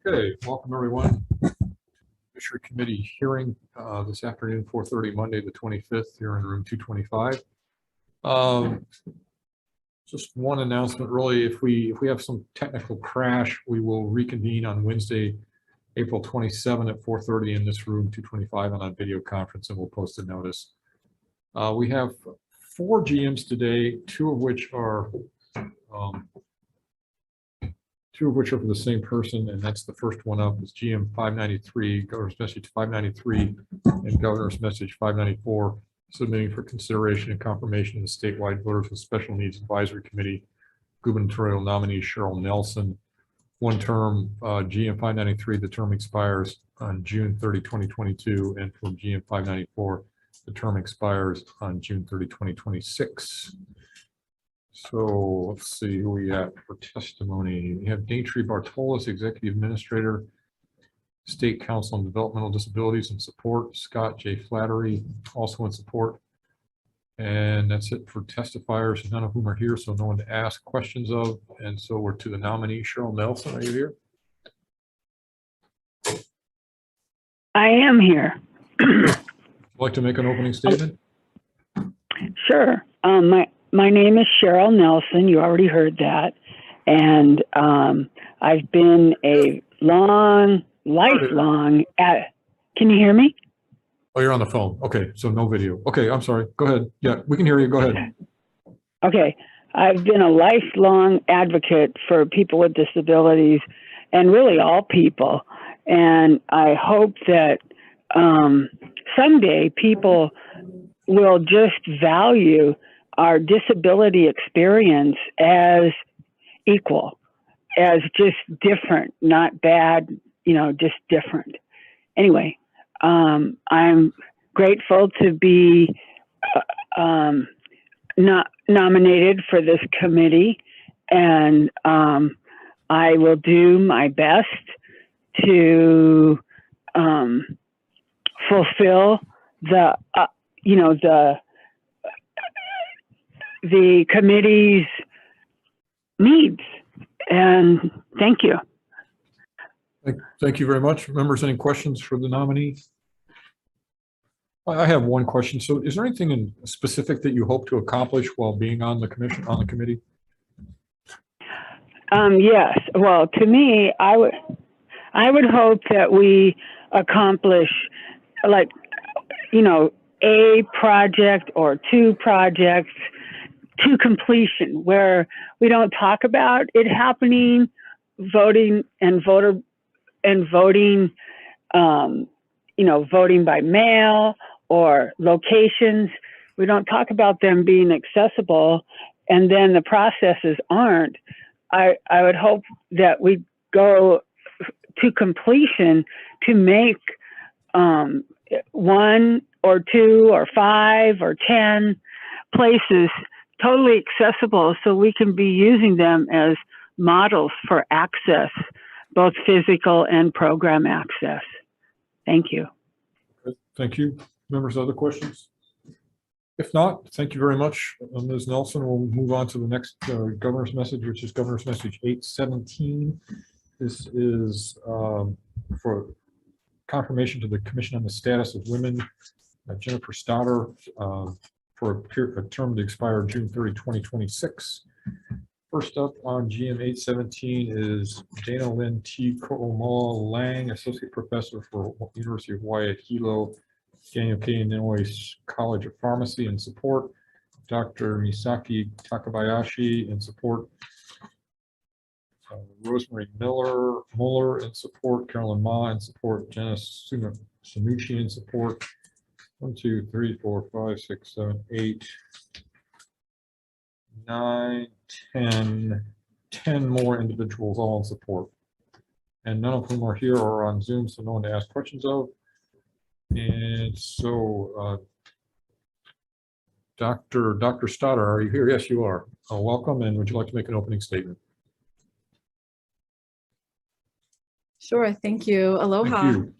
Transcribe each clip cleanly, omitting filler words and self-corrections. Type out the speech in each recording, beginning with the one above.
Okay, welcome everyone. Fishery Committee hearing this afternoon, 4:30, Monday the 25th, here in room 225. Just one announcement, really. If we have some technical crash, we will reconvene on Wednesday, April 27 at 4:30 in this room 225 on a video conference, and we'll post a notice. We have 4 GMs today, two of which are for the same person, and that's the first one up is GM 593, Governor's Message 593, and Governor's Message 594, submitting for consideration and confirmation of the statewide Voters with Special Needs Advisory Committee gubernatorial nominee Cheryl Nelson. One term, GM 593, the term expires on June 30, 2022, and for GM 594, the term expires on June 30, 2026. So let's see who we have for testimony. We have Daintree Bartolos, Executive Administrator, State Council on Developmental Disabilities and Support. Scott J. Flattery, also in support. And that's it for testifiers, none of whom are here, so no one to ask questions of. And so we're to the nominee, Cheryl Nelson. Are you here? I am here. Would you like to make an opening statement? Sure. My name is Cheryl Nelson. You already heard that. And I've been a lifelong, can you hear me? Oh, you're on the phone. Okay, so no video. Okay, I'm sorry. Go ahead. Yeah, we can hear you. Go ahead. Okay. I've been a lifelong advocate for people with disabilities and really all people. And I hope that someday people will just value our disability experience as equal, as just different, not bad, just different. Anyway, I'm grateful to be nominated for this committee, and I will do my best to fulfill the committee's needs. And thank you. Thank you very much. Members, any questions for the nominee? I have one question. So is there anything in specific that you hope to accomplish while being on the committee? Yes. Well, to me, I would hope that we accomplish a project or 2 projects to completion, where we don't talk about it happening, voting by mail or locations. We don't talk about them being accessible, and then the processes aren't. I would hope that we go to completion to make 1 or 2 or 5 or 10 places totally accessible, so we can be using them as models for access, both physical and program access. Thank you. Thank you. Members, other questions? If not, thank you very much, Ms. Nelson. We'll move on to the next Governor's Message, which is Governor's Message 817. This is for confirmation to the Commission on the Status of Women, Jennifer Stoddard, for a term to expire June 30, 2026. First up on GM 817 is Dana Lynn T. Ko'omoa Lang, Associate Professor for University of Hawaii at Hilo, Daniel K. Inouye College of Pharmacy in support. Dr. Misaki Takabayashi in support. Rosemary Muller in support. Carolyn Ma in support. Janice Sanucci in support. 1, 2, 3, 4, 5, 6, 7, 8, 9, 10 more individuals all in support. And none of whom are here or on Zoom, so no one to ask questions of. And so, Dr. Stoddard, are you here? Yes, you are. Welcome, and would you like to make an opening statement? Sure, thank you. Aloha. Thank you.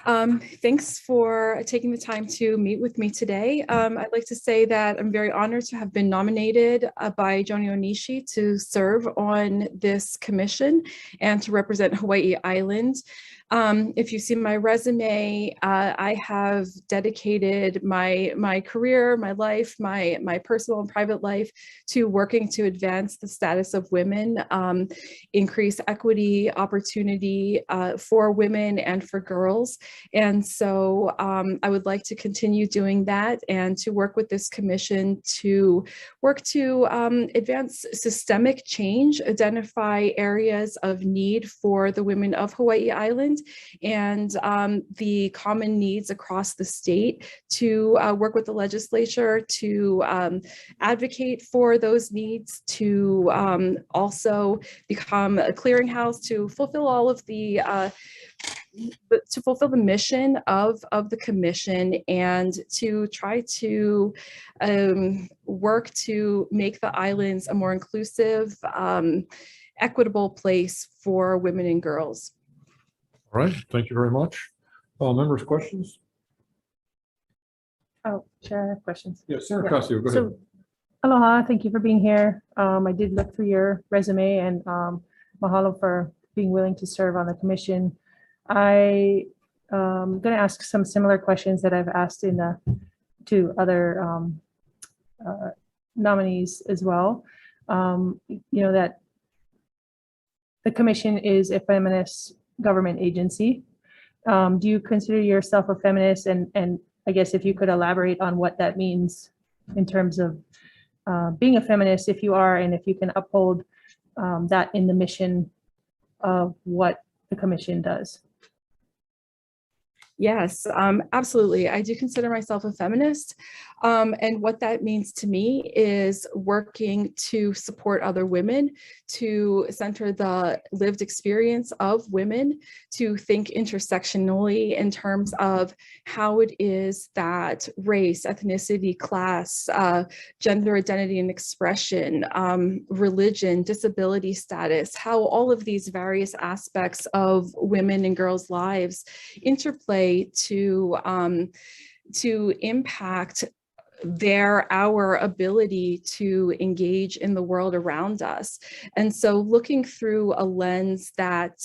Thanks for taking the time to meet with me today. I'd like to say that I'm very honored to have been nominated by Joni Onishi to serve on this commission and to represent Hawaii Island. If you see my resume, I have dedicated my career, my life, my personal and private life to working to advance the status of women, increase equity, opportunity for women and for girls. And so I would like to continue doing that and to work with this commission to work to advance systemic change, identify areas of need for the women of Hawaii Island and the common needs across the state, to work with the legislature to advocate for those needs, to also become a clearinghouse to fulfill all of the to fulfill the mission of the commission, and to try to work to make the islands a more inclusive, equitable place for women and girls. All right, thank you very much. Members, questions? Oh, Chair, I have questions. Yes, Senator Casio, go ahead. So, aloha, thank you for being here. I did look through your resume, and mahalo for being willing to serve on the commission. I'm going to ask some similar questions that I've asked to other nominees as well. You know that the commission is a feminist government agency. Do you consider yourself a feminist? And I guess if you could elaborate on what that means in terms of being a feminist, if you are, and if you can uphold that in the mission of what the commission does. Yes, absolutely. I do consider myself a feminist. And what that means to me is working to support other women, to center the lived experience of women, to think intersectionally in terms of how it is that race, ethnicity, class, gender identity and expression, religion, disability status, how all of these various aspects of women and girls' lives interplay to impact our ability to engage in the world around us. And so looking through a lens that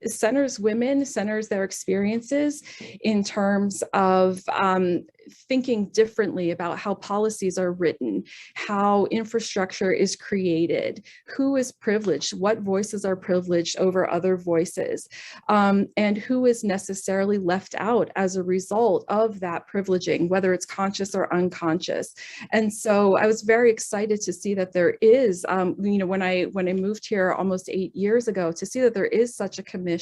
centers women, centers their experiences in terms of thinking differently about how policies are written, how infrastructure is created, who is privileged, what voices are privileged over other voices, and who is necessarily left out as a result of that privileging, whether it's conscious or unconscious. And so I was very excited to see that there is, you know, when I moved here almost 8 years ago, to see that there is such a commission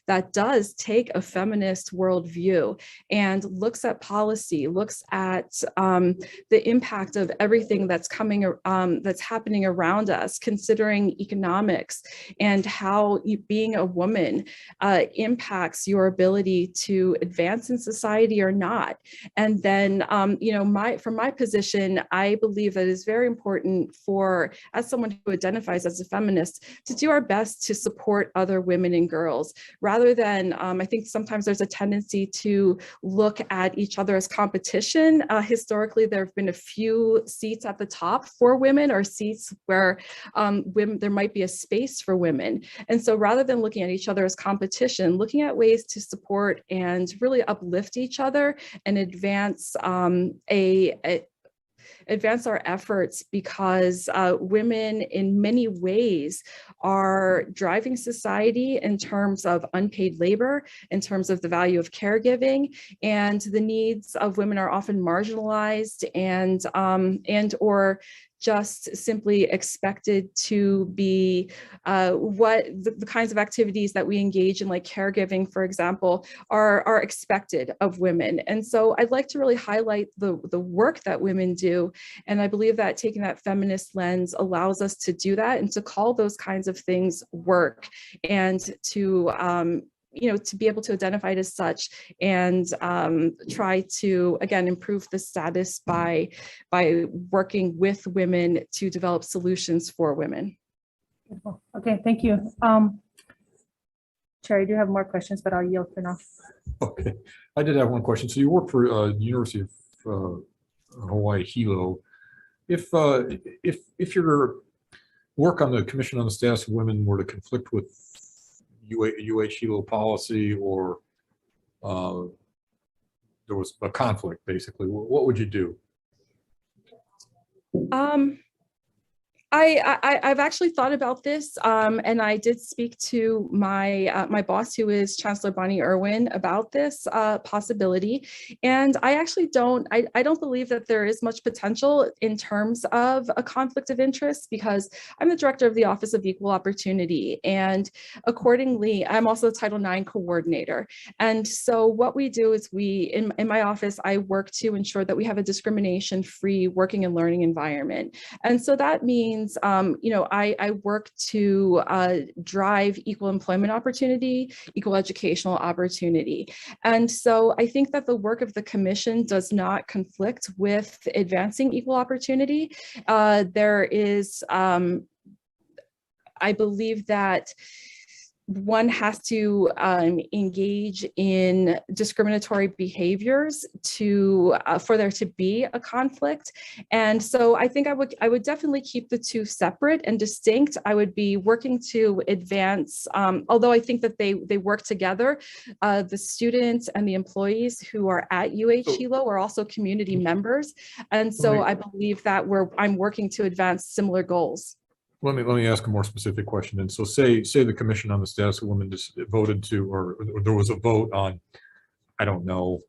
that does take a feminist worldview and looks at policy, looks at the impact of everything that's happening around us, considering economics and how being a woman impacts your ability to advance in society or not. And then, you know, from my position, I believe that it's very important for, as someone who identifies as a feminist, to do our best to support other women and girls, rather than, I think sometimes there's a tendency to look at each other as competition. Historically, there have been a few seats at the top for women, or seats where there might be a space for women. And so rather than looking at each other as competition, looking at ways to support and really uplift each other and advance advance our efforts, because women in many ways are driving society in terms of unpaid labor, in terms of the value of caregiving, and the needs of women are often marginalized and or just simply expected to be the kinds of activities that we engage in, like caregiving, for example, are expected of women. And so I'd like to really highlight the work that women do. And I believe that taking that feminist lens allows us to do that and to call those kinds of things work, and to you know, to be able to identify it as such, and try to, again, improve the status by working with women to develop solutions for women. Okay, thank you. Chair, I do have more questions, but I'll yield for now. Okay, I did have one question. So you work for University of Hawaii Hilo. If your work on the Commission on the Status of Women were to conflict with Hilo policy, or there was a conflict, basically, what would you do? I've actually thought about this, and I did speak to my my boss, who is Chancellor Bonnie Irwin, about this possibility. And I actually don't believe that there is much potential in terms of a conflict of interest, because I'm the director of the Office of Equal Opportunity, and accordingly, I'm also the Title IX coordinator. And so what we do is in my office, I work to ensure that we have a discrimination-free working and learning environment. And so that means, I work to drive equal employment opportunity, equal educational opportunity. And so I think that the work of the commission does not conflict with advancing equal opportunity. There is, I believe that one has to engage in discriminatory behaviors for there to be a conflict. And so I think I would definitely keep the two separate and distinct. I would be working to advance, although I think that they work together. The students and the employees who are at Hilo are also community members. And so I believe that I'm working to advance similar goals. Let me ask a more specific question. And so say the Commission on the Status of Women just voted to, or there was a vote on, I don't know,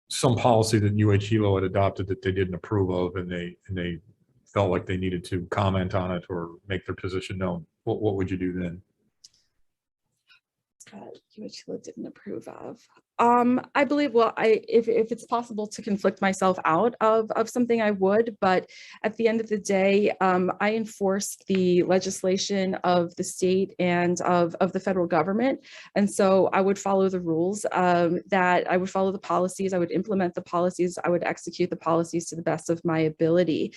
some policy that Hilo had adopted that they didn't approve of, and they felt like they needed to comment on it or make their position known. What would you do then? Hilo didn't approve of. I believe, if it's possible to conflict myself out of something, I would, but at the end of the day, I enforce the legislation of the state and of the federal government. And so I would follow the rules, that I would follow the policies, I would implement the policies, I would execute the policies to the best of my ability.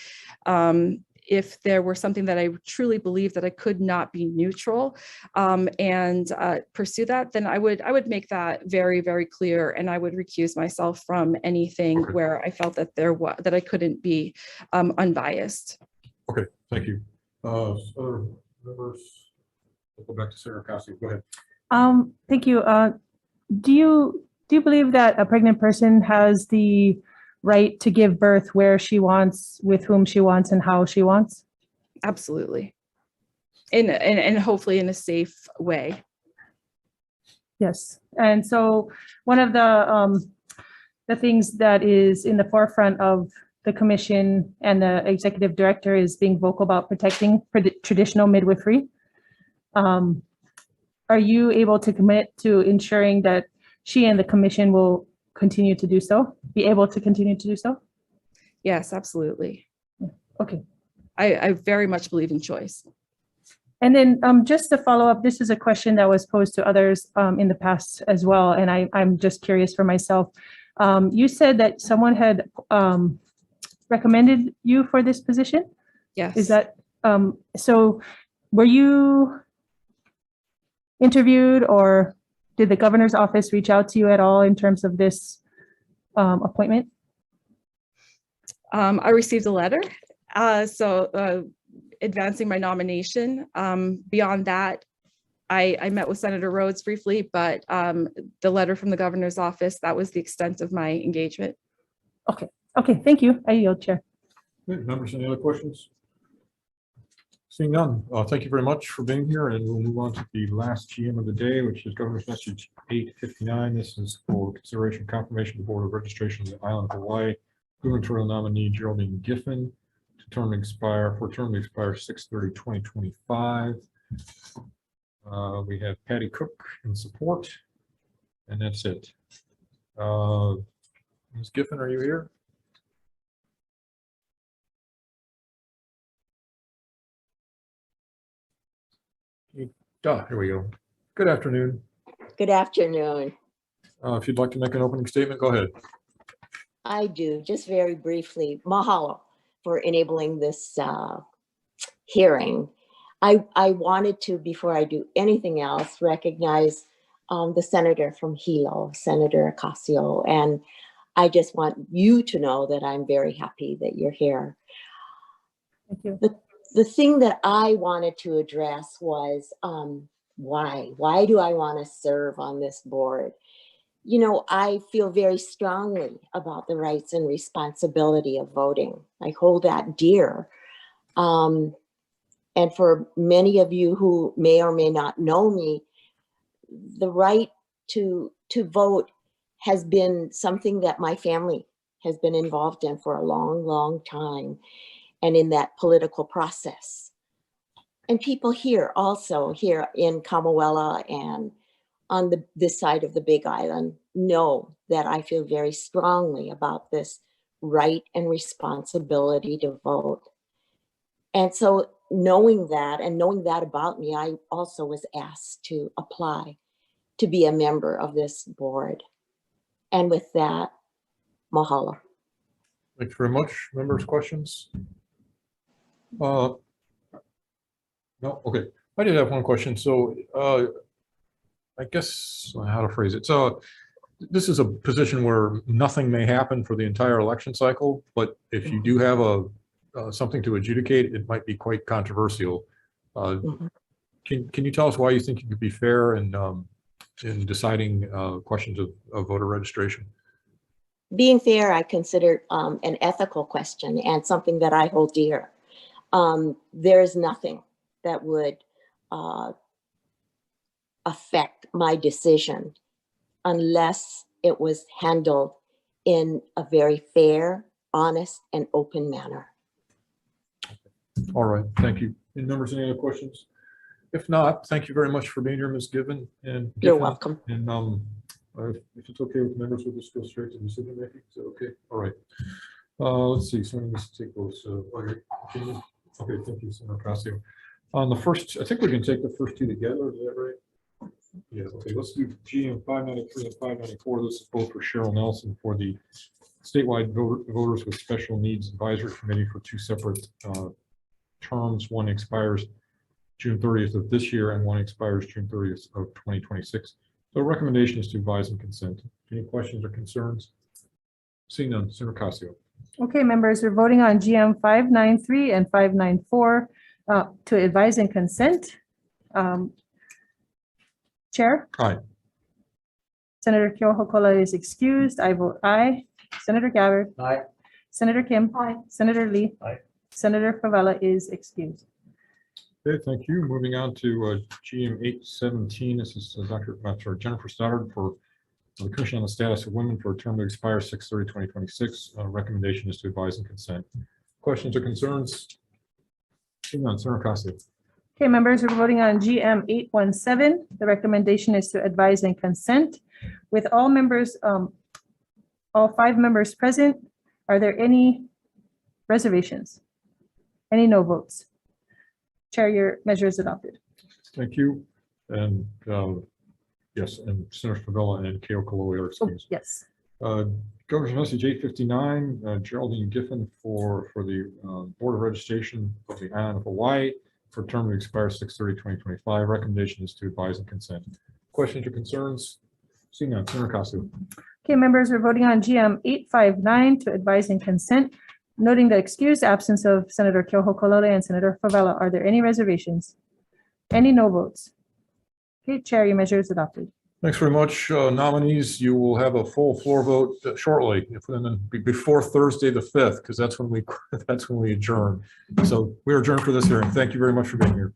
If there were something that I truly believe that I could not be neutral and pursue that, then I would make that very, very clear, and I would recuse myself from anything where I felt that that I couldn't be unbiased. Okay, thank you. Other members, we'll go back to Sarah Cassie. Go ahead. Thank you. Do you believe that a pregnant person has the right to give birth where she wants, with whom she wants, and how she wants? Absolutely. And hopefully in a safe way. Yes. And so one of the things that is in the forefront of the commission and the executive director is being vocal about protecting traditional midwifery. Are you able to commit to ensuring that she and the commission will continue to do so, be able to continue to do so? Yes, absolutely. Okay. I very much believe in choice. And then just to follow up, this is a question that was posed to others in the past as well, and I'm just curious for myself. You said that someone had recommended you for this position? Yes. Is that, so were you interviewed, or did the governor's office reach out to you at all in terms of this appointment? I received a letter, advancing my nomination. Beyond that, I met with Senator Rhodes briefly, but the letter from the governor's office, that was the extent of my engagement. Okay, thank you. I yield, Chair. Okay, members, any other questions? Seeing none, thank you very much for being here, and we'll move on to the last GM of the day, which is Governor's Message 859. This is for consideration and confirmation of the Board of Registration of the Island of Hawaii. Gubernatorial nominee Geraldine Giffen, term to expire 6/30/2025. We have Patty Cook in support, and that's it. Ms. Giffen, are you here? Here we go. Good afternoon. Good afternoon. If you'd like to make an opening statement, go ahead. I do, just very briefly. Mahalo for enabling this hearing. I wanted to, before I do anything else, recognize the senator from Hilo, Senator Ocasio, and I just want you to know that I'm very happy that you're here. Thank you. The thing that I wanted to address was why? Why do I want to serve on this board? You know, I feel very strongly about the rights and responsibility of voting. I hold that dear. And for many of you who may or may not know me, the right to vote has been something that my family has been involved in for a long, long time, and in that political process. And people here also, here in Kamawela and on this side of the Big Island, know that I feel very strongly about this right and responsibility to vote. And so knowing that and knowing that about me, I also was asked to apply to be a member of this board. And with that, mahalo. Thanks very much. Members, questions? No, okay. I did have one question. So I guess how to phrase it. So this is a position where nothing may happen for the entire election cycle, but if you do have something to adjudicate, it might be quite controversial. Can you tell us why you think you could be fair in deciding questions of voter registration? Being fair, I consider an ethical question and something that I hold dear. There is nothing that would affect my decision unless it was handled in a very fair, honest, and open manner. All right, thank you. Any members, any other questions? If not, thank you very much for being here, Ms. Giffen. And You're Giffen. welcome. And if it's okay with members, we'll just go straight to decision making. Is that okay? All right. Let's see. So let's take those. Okay, thank you, Senator Ocasio. On the first, I think we can take the first two together. Is that right? Yeah. Okay. Let's do GM 593 and 594. This is both for Cheryl Nelson for the statewide voters with special needs advisory committee for two separate terms. One expires June 30th of this year, and one expires June 30th of 2026. So recommendation is to advise and consent. Any questions or concerns? Seeing none, Senator Ocasio. Okay, members, we're voting on GM 593 and 594 to advise and consent. Chair? Aye. Senator Keohokola is excused. I vote aye. Senator Gabbard? Aye. Senator Kim? Aye. Senator Lee? Aye. Senator Favela is excused. Okay, thank you. Moving on to GM 817. This is Jennifer Stoddard for the Commission on the Status of Women for a term to expire 6/30/2026. Recommendation is to advise and consent. Questions or concerns? Seeing none, Senator Ocasio. Okay, members, we're voting on GM 817. The recommendation is to advise and consent. With all members, all 5 members present, are there any reservations? Any no votes? Chair, your measure is adopted. Thank you. And yes, and Senator Favela and Keohokola are Oh, excused. yes. Governor's message 859, Geraldine Giffen for the Board of Registration of the Island of Hawaii for a term to expire 6/30/2025. Recommendation is to advise and consent. Questions or concerns? Seeing none, Senator Ocasio. Okay, members, we're voting on GM 859 to advise and consent. Noting the excused absence of Senator Keohokola and Senator Favela, are there any reservations? Any no votes? Okay, Chair, your measure is adopted. Thanks very much. Nominees, you will have a full floor vote shortly, before Thursday the 5th, because that's when we adjourn. So we are adjourned for this hearing. Thank you very much for being here.